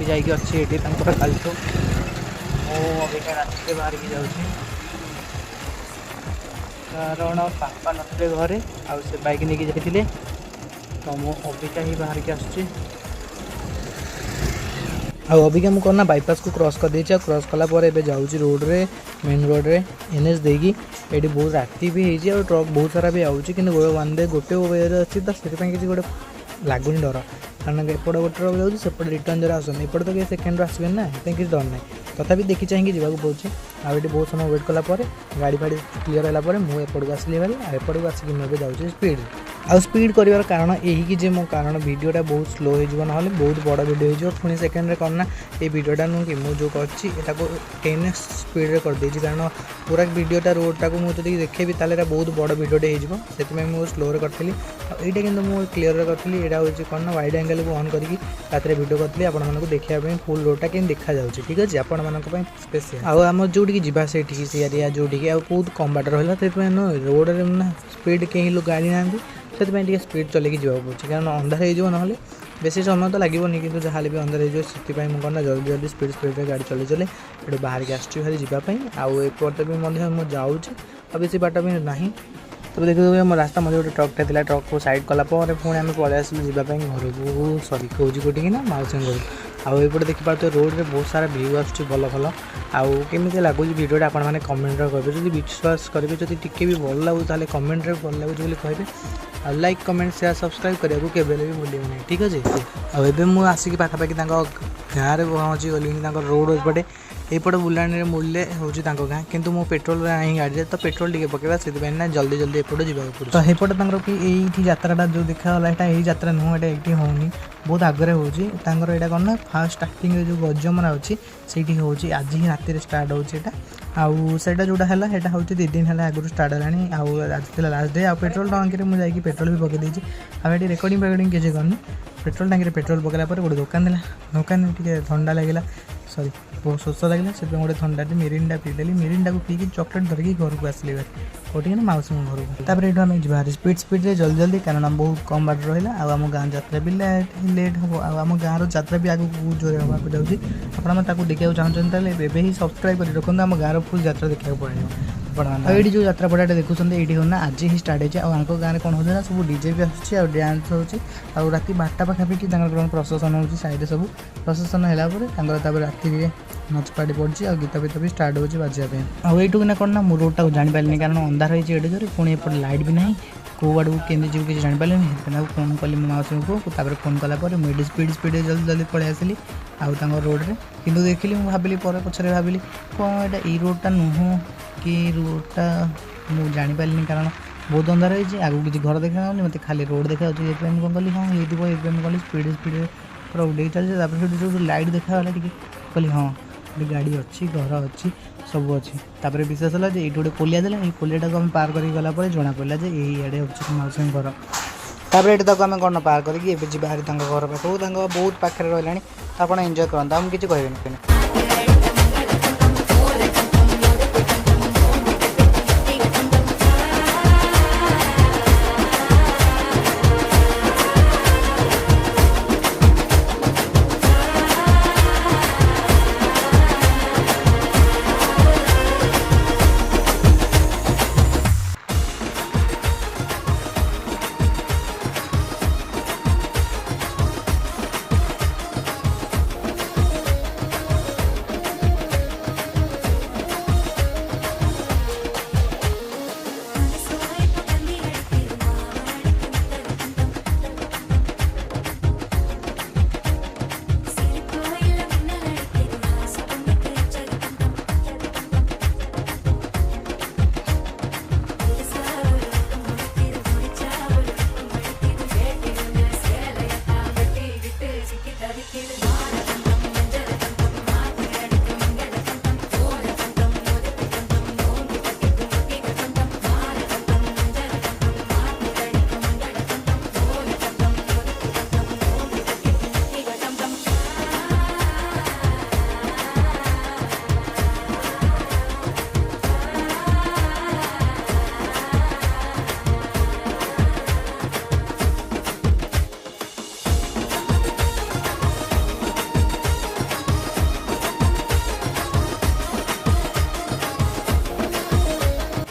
जाइए अच्छी ये काल तो अबिका रात बाहर की जाऊँगी कारण बापा नथिले घरे आउ से बाइक नहीं जाते तो मु अबिका ही बाहर की आसुची अबिका मुझे करना बाईपास को क्रॉस कर देती क्रॉस कलापर ए जाऊँगी रोड रे मेन रोड रे एनएच देगी ये बहुत राति भी होती और ट्रक बहुत सारा भी आऊँगी कि वन वे गोटे वे अच्छी तो से किसी गोटे लगुनि डर कारण एपट गोटे ट्रक जाऊँगी सेपटे रिटर्न जरा आसनी एपटे तो किसी सेकेंड आसबे ना किसी डर ना तथापि देखी चाहिए जावाक पड़े आगे बहुत समय वेट कलापर गाड़ी फाड़ी क्लीयर है मुझे एपटू आसली भाई एपटू आसिक मुझे जाऊँगी स्पीड आउ स्पीड कर कारण यही कि मो कारण वीडियोटा बहुत स्लो हो ना बहुत बड़ वीडियो हो पुणी सेकेंड करना ये वीडियोटा नुह कि मुझे जो कर 10x स्पीड रे कर देछि कारण पूरा वीडियोटा रोडटा को मुझे देखेबी ताले बहुत बड़ वीडियोटे हो मुझे स्लो रे करी यहाँ कि मुझे क्लीयर करी यहाँ हूँ कौन ना वाइड एंगल को ऑन करके रात वीडियो करी आपको देखा फुल रोडटा कि देखा जाऊँगी ठीक अच्छे आपण मानी स्पेशल आम जो जीवा से एरिया जो बहुत कम बाट रहा से रोड रे ना स्पीड कहीं लोग गाड़ी ना से स्पीड चल जावाक पड़े कारण अंधार हो ना बेसी समय तो लगे कि जहाँ भी अंधार होती मुझे जल्दी जल्दी स्पीड गाड़ी चल चले ये बाहर की आसुँच भाई जावाई आउट भी मुझे जाऊँ आ बेसी बाट भी ना तो देखिए मो रास्ता मध्य गोटे ट्रकटा था ट्रक को साइड कलापर पुणी आम पलि आसलु जावाई घर को सरी कौच कौटी ना मौसी घर आउटे देखिपे रोड रे बहुत सारा व्यू आस भल भल आउ केमी लगुच भिडियोटा आप कमेंट करेंगे जब विश्वास करेंगे जब टी भी भल लगुच कमेंट रे भल लगुच कहे आ लाइक कमेंट शेयर सब्सक्राइब करने को केवे भी भूल नहीं ठीक अच्छे आबे मुझे आसिक पाखापाखि गाँव में पहुँची गली रोड एपटे यपट बुलाणी मूल्य हूँ गाँ किंतु मो पेट्रोल ना गाड़ी तो पेट्रोल टे पकेवा से ना जल्दी जल्दी एपट जावाक पड़े तो एपटे कि ये यात्राटा जो देखाला यहाँ यही यात्रा नुह ये होनी बहुत आगे होगी यहाँ कौन ना फास्ट स्टार्टिंग जो गजमरा अच्छी से हूँ आज ही राति स्टार्ट होटा आउटा जोटा है हूँ 2 दिन है आगुरी स्टार्ट है आज लास्ट डे आ पेट्रोल टांकी में मुझे पेट्रोल भी पकई देती आगे रेकर्डिंग फेकर्डिंग किसी करनी पेट्रोल टांकी पेट्रोल पकड़ा गोटे दुकान दुकान टे ठंडा लगे सॉरी बहुत शोष लगे से गोटे ठंडा मिरिंडा पीदेली मिरिंडा को पीकी चॉकलेट धरिकी घर को आसली कौटी ना मौसी घर को तापर ये आम जी स्पीड रे जल्दी जल्दी कारण बहुत कम बाट रहा आम गाँव यात्रा भी लेट हम आम गाँव यात्रा भी आगे बहुत जोर हाँक जाऊँगी आपको देखा चाहते ही सब्सक्राइब कर रखते आम गाँव फुल यात्रा देखा पड़े ये जो यात्रा पड़ाटा देखुं ये हो ना आज ही स्टार्ट होती गाँव में कौन होना सब डीजे भी आसूँ डांस हो रात 12टा पाखापाखि प्रसेसन हो साइड सब प्रसेसन है रात नाच पार्टी पड़ी आ गीत बीत भी स्टार्ट हो बाजापी आईटू ना कौन ना मु रोडटा को जापारे कारण अंधार होती है जोर पुणी एपटे लाइट भी ना कौ आड़ को केमी जी किसी जापारे फोन कली मो मौसी को फोन कलापर मुझे स्पीड जल्दी जल्दी पलि आसली आउ रोड रे किंतु देखिली मुझे भाविली पछरे भाविली कौन ये रोडटा नुह कि रोडटा मुझे जापारे कारण बहुत अंधार होती आगे किसी घर देखा मत खाली रोड देखा कौन कली हाँ ये कली स्पीड पूरा उड़े चलते जो लाइट देखा कली हाँ गाड़ी अच्छी घर अच्छी सब अच्छी तापर विशेष है ये गोटे पोलिया देला ये पोलियाटा को आम पार कर गलापर जना पड़ा जे यही आड़े अच्छे मौसी घर तापर ये आम कौन पार करके बाहर घर पाखक बहुत पाखे रहा आप एंजॉय करते आम किसी कह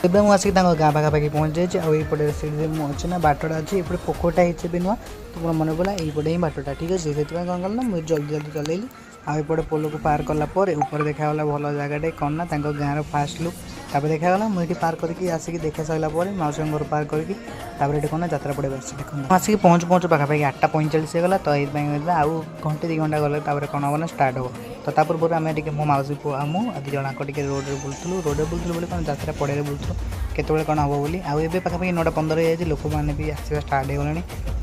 ଏବେ ମୁଁ ଆସିକି ତାଙ୍କ ଗାଁ ପାଖାପାଖି ପହଞ୍ଚି ଯାଇଛି। ଆଉ ଏଇପଟେ ସେଇଠି ମୁଁ ଅଛି ନା ବାଟଟା ଅଛି, ଏପଟେ ପୋଖରୀଟା ହେଇଛି ଏବେ ନୂଆ, ତ ମୋର ମନେ ପଡ଼ିଲା ଏଇପଟେ ହିଁ ବାଟଟା ଠିକ୍ ଅଛି। ସେଥିପାଇଁ କ'ଣ କଲି ନା ମୁଁ ଜଲ୍ଦି ଜଲ୍ଦି ଚଲେଇଲି। ଆଉ ଏପଟେ ପୋଲକୁ ପାର କଲା ପରେ ଉପରେ ଦେଖାଗଲା ଭଲ ଜାଗାଟେ କ'ଣ ନା ତାଙ୍କ ଗାଁର ଫାଷ୍ଟ ଲୁକ୍। ତାପରେ ଦେଖାଗଲା ମୁଁ ଏଠି ପାର କରିକି ଆସିକି ଦେଖା ସରିଲା ପରେ ମାଉସୀଙ୍କ ଘର ପାର କରିକି ତାପରେ ଏଠି କ'ଣ ନା ଯାତ୍ରା ପଡ଼ିବ ଆସୁଛି। ଦେଖନ୍ତୁ ମୁଁ ଆସିକି ପହଞ୍ଚୁ ପହଞ୍ଚୁ ପାଖାପାଖି 8:45 ହେଇଗଲା। ତ ଏଇଥିପାଇଁ ଆଉ ଘଣ୍ଟେ 2 ଘଣ୍ଟା ଗଲେ ତାପରେ କ'ଣ ହେବ ନା ଷ୍ଟାର୍ଟ ହେବ। ତ ତା ପୂର୍ବରୁ ଆମେ ଟିକେ ମୋ ମାଉସୀ ପୁଅ ଆଉ ମୁଁ 2 ଜଣଙ୍କ ଟିକେ ରୋଡ଼ରେ ବୁଲୁଥିଲୁ ବୋଲି କ'ଣ ଯାତ୍ରା ପଡ଼ିଆରେ ବୁଲୁଥିଲୁ କେତେବେଳେ କ'ଣ ହେବ ବୋଲି। ଆଉ ଏବେ ପାଖାପାଖି 9:15 ହେଇଯାଇଛି, ଲୋକମାନେ ବି ଆସିବା ଷ୍ଟାର୍ଟ ହେଇଗଲେଣି।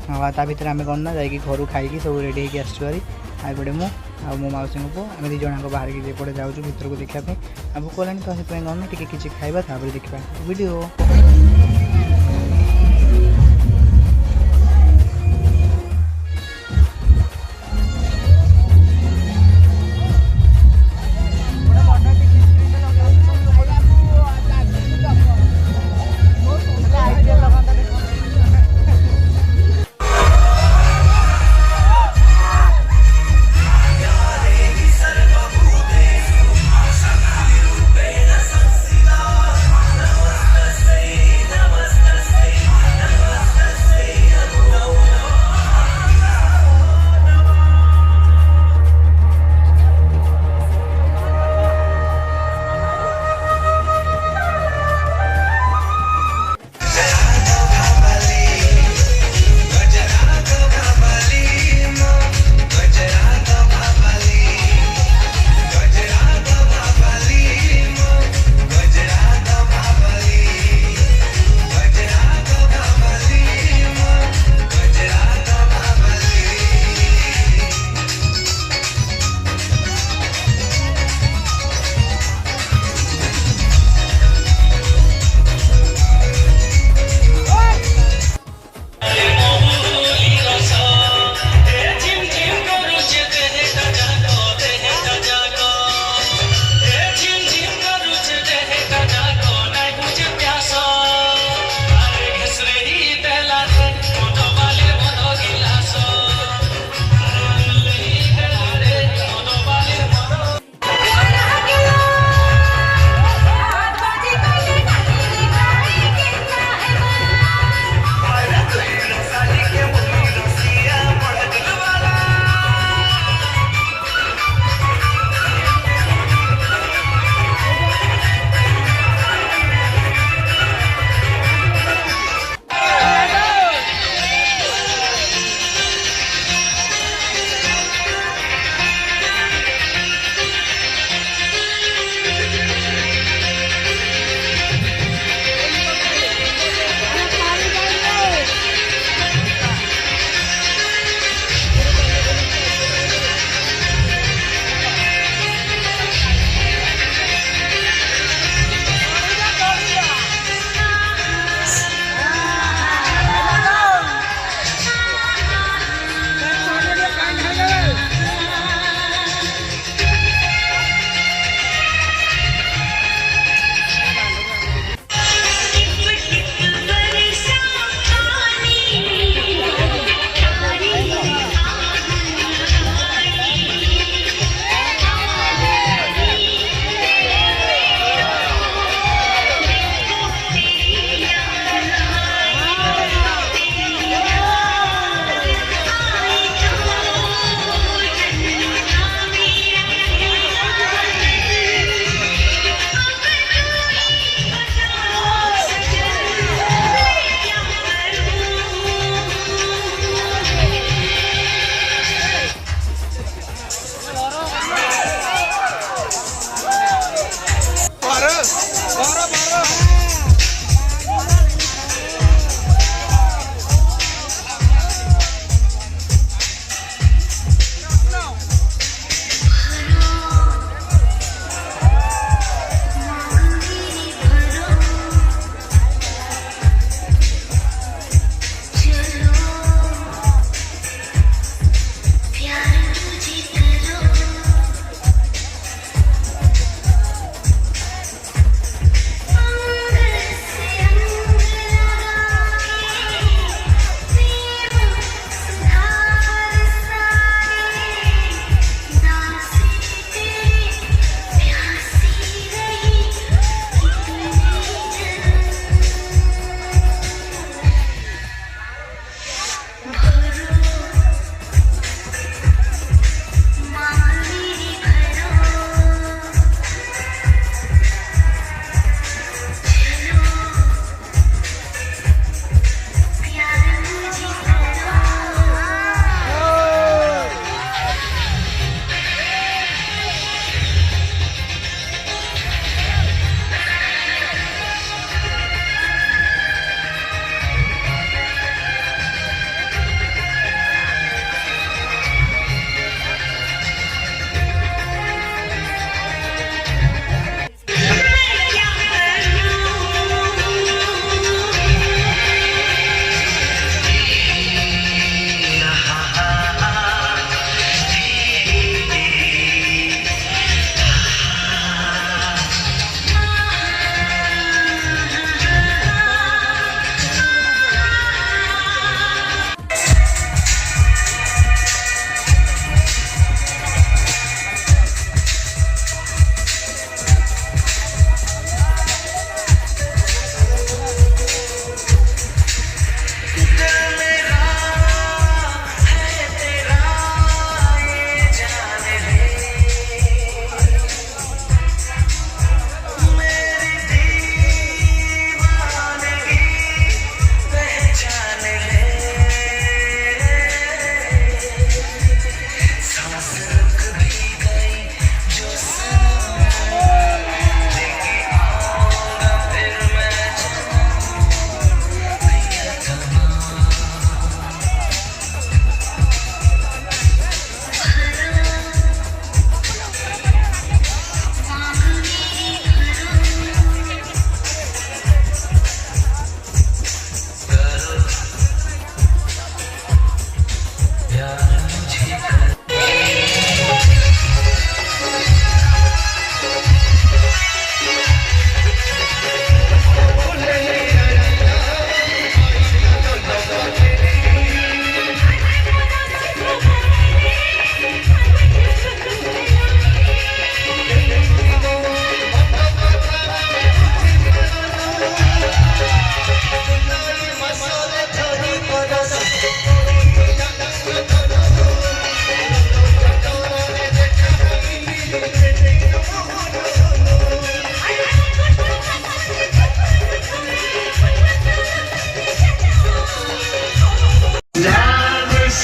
ଆଉ ତା ଭିତରେ ଆମେ କ'ଣ ନା ଯାଇକି ଘରୁ ଖାଇକି ସବୁ ରେଡ଼ି ହେଇକି ଆସିଛୁ ଭାରି। ଆଉ ଏପଟେ ମୁଁ ଆଉ ମୋ ମାଉସୀଙ୍କ ପୁଅ ଆମେ 2 ଜଣଙ୍କ ବାହାରିକି ଏପଟେ ଯାଉଛୁ ଭିତରକୁ ଦେଖିବା ପାଇଁ। ଆଉ ଭୋକ ହେଲାଣି ତ ସେଥିପାଇଁ କ'ଣ ନା ଟିକେ କିଛି ଖାଇବା ତାପରେ ଦେଖିବା ଭିଡ଼ିଓ।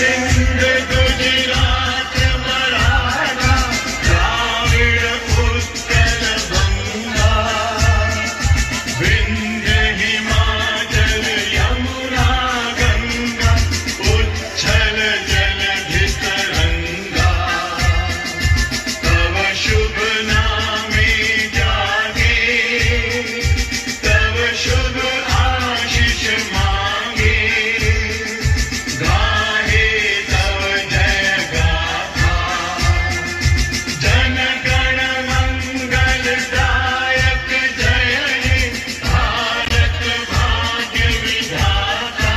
सिंध गुजरात मराठा द्राविड़ उत्कल बंगा विंध्य हिमाचल यमुना गंगा उच्छल जलधि तरंगा तव शुभ नामे जागे तव शुभ आशीष मांगे गाहे तव जय गाथा जन गण मंगलदायक जय हे भारत भाग्य विधाता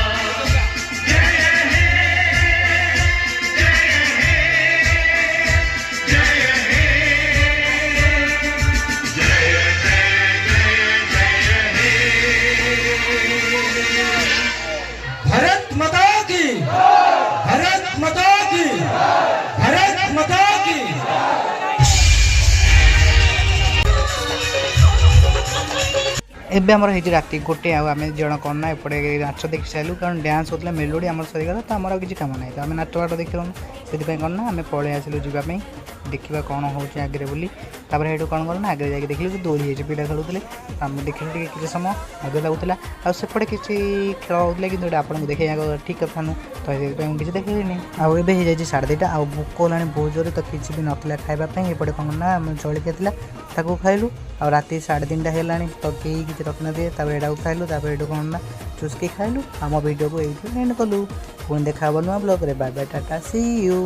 जय हे जय हे जय हे जय जय जय जय हे भारत माता की भारत माता की भारत माता की ଏବେ ଆମର ହେଇଛି ରାତି ଗୋଟେ ଆଉ ଆମେ ଜଣ କ'ଣ ନା ଏପଟେ ନାଚ ଦେଖି ସାରିଲୁ କାରଣ ଡ୍ୟାନ୍ସ ହେଉଥିଲା ମେଲୋଡ଼ି ଆମର ସରିଗଲା ତ ଆମର ଆଉ କିଛି କାମ ନାହିଁ ତ ଆମେ ନାଚ ବାଟ ଦେଖିଲୁନୁ ସେଥିପାଇଁ କ'ଣ ନା ଆମେ ପଳେଇ ଆସିଲୁ ଯିବା ପାଇଁ ଦେଖିବା କ'ଣ ହେଉଛି ଆଗରେ ବୋଲି ତାପରେ ସେଇଠୁ କ'ଣ କଲୁ ନା ଆଗରେ ଯାଇକି ଦେଖିଲୁ ଯେ ଦୋଳି ହେଇଛି ପିଲା ଖେଳୁଥିଲେ ଆମେ ଦେଖିଲୁ ଟିକେ କିଛି ସମୟ ମଜା ଲାଗୁଥିଲା ଆଉ ସେପଟେ କିଛି ଖେଳ ହେଉଥିଲା କିନ୍ତୁ ଏଇଟା ଆପଣଙ୍କୁ ଦେଖେଇବା ଠିକ୍ କଥା ନୁହଁ ତ ସେଥିପାଇଁ ମୁଁ କିଛି ଦେଖିଲିନି ଆଉ ଏବେ ହେଇଯାଇଛି 2:30 ଆଉ ଭୋକ ହେଲାଣି ବହୁତ ଜୋରରେ ତ କିଛି ବି ନଥିଲା ଖାଇବା ପାଇଁ ଏପଟେ କ'ଣ ନା ଆମେ ଜଳଖିଆ ଥିଲା ତାକୁ ଖାଇଲୁ ଆଉ ରାତି 3:30 ହେଲାଣି ତ କେହି କିଛି ରଖିନଥିବେ ତାପରେ ଏଇଟାକୁ ଖାଇଲୁ ତାପରେ ଏଇଠୁ କ'ଣ ନା ଚୁସ୍କି ଖାଇଲୁ ଆମ ଭିଡ଼ିଓକୁ ଏଇଠି ଏଣ୍ଡ କଲୁ ପୁଣି ଦେଖା ହେବ ନୂଆ ବ୍ଲଗ୍ରେ bye bye tata see you.